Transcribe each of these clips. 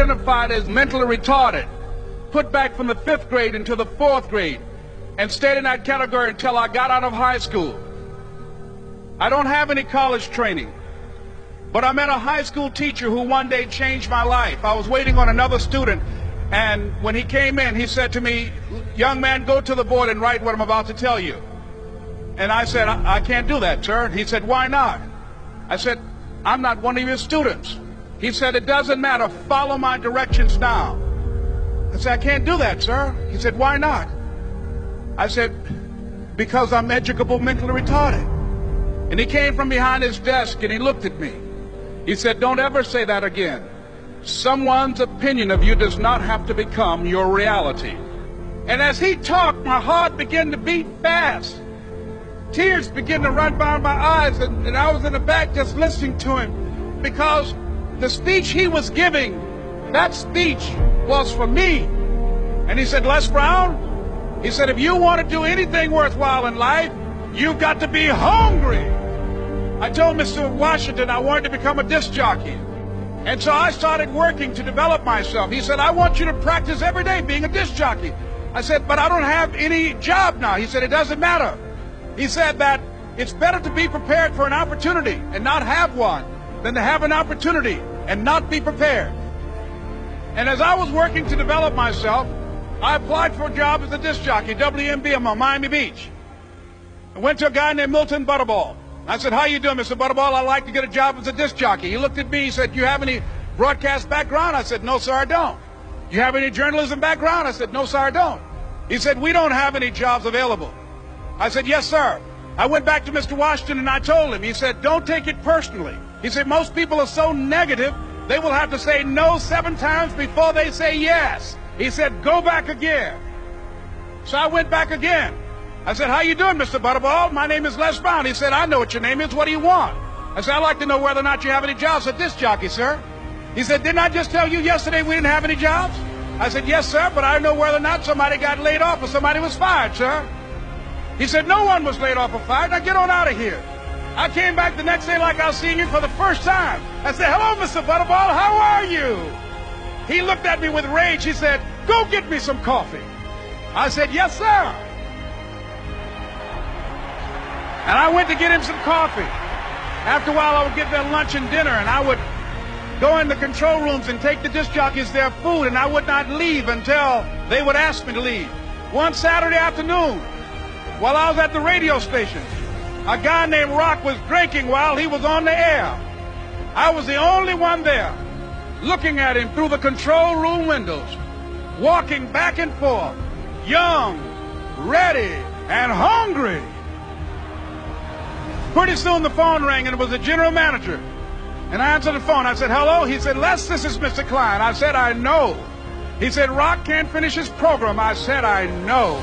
identified as mentally retarded, put back from the 5th grade into the 4th grade, and stayed in that category until I got out of high school. I don't have any college training, but I met a high school teacher who one day changed my life. I was waiting on another student, and when he came in, he said to me, "Young man, go to the board and write what I'm about to tell you." And I said, I can't do that, sir. He said, "Why not?" I said, "I'm not one of your students." He said, "It doesn't matter. Follow my directions now." I said, "I can't do that, sir." He said, "Why not?" I said, "Because I'm educable mentally retarded." And he came from behind his desk and he looked at me. He said, "Don't ever say that again. Someone's opinion of you does not have to become your reality." And as he talked, my heart began to beat fast. Tears began to run down my eyes, and I was in the back just listening to him, because the speech he was giving, that speech was for me. And he said, "Les Brown," he said, "if you want to do anything worthwhile in life, you've got to be hungry." I told Mr. Washington I wanted to become a disc jockey. And so I started working to develop myself. He said, "I want you to practice every day being a disc jockey." I said, "But I don't have any job now." He said, "It doesn't matter." He said that it's better to be prepared for an opportunity and not have one than to have an opportunity and not be prepared. And as I was working to develop myself, I applied for a job as a disc jockey, WMBM on Miami Beach. I went to a guy named Milton Butterball. I said, "How you doing, Mr. Butterball? I'd like to get a job as a disc jockey." He looked at me, he said, "Do you have any broadcast background?" I said, "No, sir, I don't." "Do you have any journalism background?" I said, "No, sir, I don't." He said, "We don't have any jobs available." I said, "Yes, sir." I went back to Mr. Washington and I told him. He said, "Don't take it personally." He said, "Most people are so negative, they will have to say no 7 times before they say yes." He said, "Go back again." So I went back again. I said, "How you doing, Mr. Butterball? My name is Les Brown." He said, "I know what your name is. What do you want?" I said, "I'd like to know whether or not you have any jobs at disc jockey, sir." He said, "Didn't I just tell you yesterday we didn't have any jobs?" I said, "Yes, sir, but I know whether or not somebody got laid off or somebody was fired, sir." He said, "No one was laid off or fired. Now get on out of here." I came back the next day like I was seeing you for the first time. I said, "Hello, Mr. Butterball, how are you?" He looked at me with rage. He said, "Go get me some coffee." I said, "Yes, sir." And I went to get him some coffee. After a while, I would get their lunch and dinner, and I would go in the control rooms and take the disc jockeys their food, and I would not leave until they would ask me to leave. One Saturday afternoon, while I was at the radio station, a guy named Rock was drinking while he was on the air. I was the only one there, looking at him through the control room windows, walking back and forth, young, ready, and hungry. Pretty soon the phone rang, and it was the general manager. And I answered the phone. I said, "Hello?" He said, "Les, this is Mr. Klein." I said, "I know." He said, "Rock can't finish his program." I said, "I know."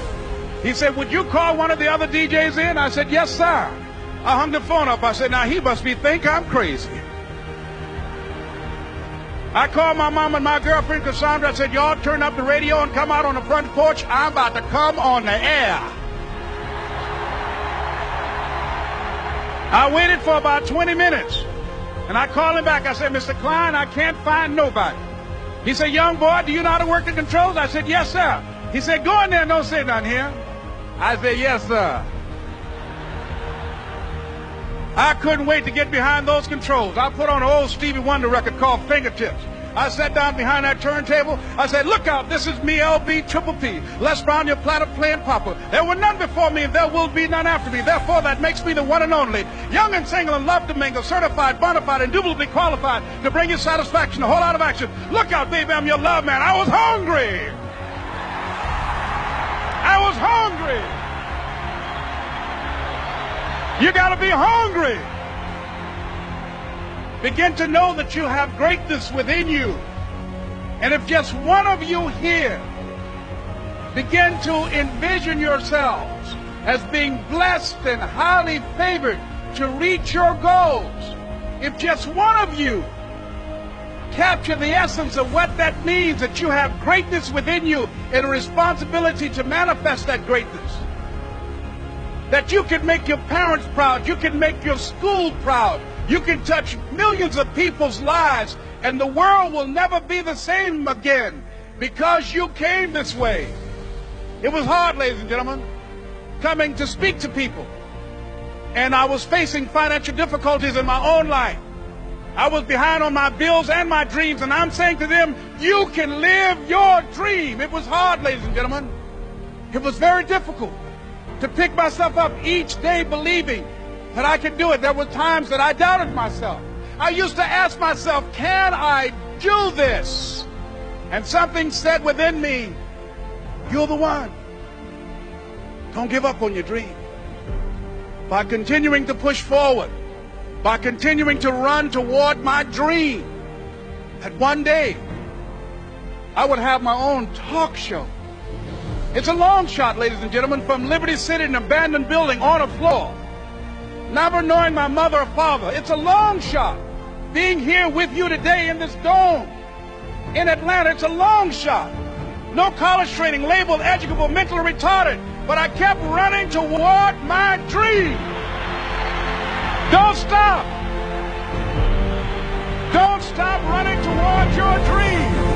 He said, "Would you call one of the other DJs in?" I said, "Yes, sir." I hung the phone up. I said, "Now he must think I'm crazy." I called my mom and my girlfriend, Cassandra. I said, "Y'all turn up the radio and come out on the front porch. I'm about to come on the air." I waited for about 20 minutes, and I called him back. I said, "Mr. Klein, I can't find nobody." He said, "Young boy, do you know how to work the controls?" I said, "Yes, sir." He said, "Go in there and don't say nothing here." I said, "Yes, sir." I couldn't wait to get behind those controls. I put on an old Stevie Wonder record called Fingertips. I sat down behind that turntable. I said, "Look out, this is me, LB Triple P, Les Brown, your platter playing papa. There were none before me, and there will be none after me. Therefore, that makes me the one and only. Young and single and love to mingle, certified, bona fide, indubitably qualified to bring you satisfaction, a whole lot of action. Look out, baby, I'm your love man." I was hungry. I was hungry. You got to be hungry. Begin to know that you have greatness within you. And if just one of you here begin to envision yourselves as being blessed and highly favored to reach your goals, if just one of you capture the essence of what that means, that you have greatness within you and a responsibility to manifest that greatness, that you can make your parents proud, you can make your school proud, You can touch millions of people's lives, and the world will never be the same again because you came this way. It was hard, ladies and gentlemen, coming to speak to people. And I was facing financial difficulties in my own life. I was behind on my bills and my dreams, and I'm saying to them, you can live your dream. It was hard, ladies and gentlemen. It was very difficult to pick myself up each day believing that I could do it. There were times that I doubted myself. I used to ask myself, can I do this? And something said within me, you're the one. Don't give up on your dream. By continuing to push forward, by continuing to run toward my dream, that one day I would have my own talk show. It's a long shot, ladies and gentlemen, from Liberty City, an abandoned building on a floor, never knowing my mother or father. It's a long shot. Being here with you today in this dome in Atlanta, it's a long shot. No college training, labeled educable, mentally retarded, but I kept running toward my dream. Don't stop. Don't stop running toward your dream.